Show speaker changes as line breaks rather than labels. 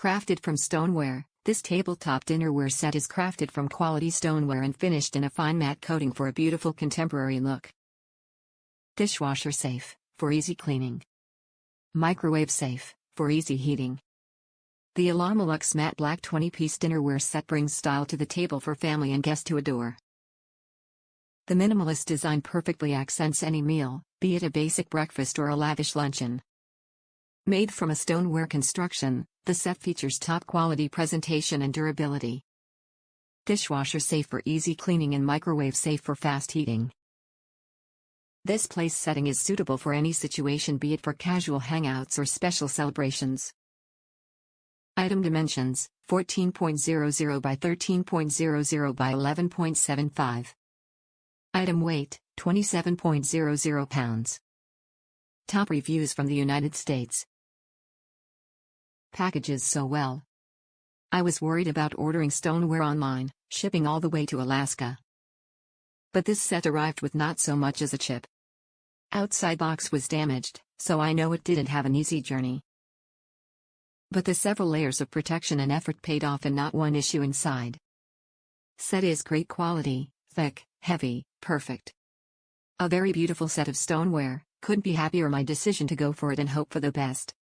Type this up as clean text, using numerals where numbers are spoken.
Crafted from stoneware, this tabletop dinnerware set is crafted from quality stoneware and finished in a fine matte coating for a beautiful contemporary look. Dishwasher safe, for easy cleaning. Microwave safe, for easy heating. The Elama Luxmatte Black 20-piece dinnerware set brings style to the table for family and guests to adore. The minimalist design perfectly accents any meal, be it a basic breakfast or a lavish luncheon. Made from a stoneware construction, the set features top-quality presentation and durability. Dishwasher safe for easy cleaning and microwave safe for fast heating. This place setting is suitable for any situation, be it for casual hangouts or special celebrations. Item dimensions: 14.00 by 13.00 by 11.75. Item weight: 27.00 pounds. Top reviews from the United States. Packages so well. I was worried about ordering stoneware online, shipping all the way to Alaska. But this set arrived with not so much as a chip. Outside box was damaged, so I know it didn't have an easy journey. But the several layers of protection and effort paid off and not one issue inside. Set is great quality, thick, heavy, perfect. A very beautiful set of stoneware, couldn't be happier. My decision to go for it and hope for the best.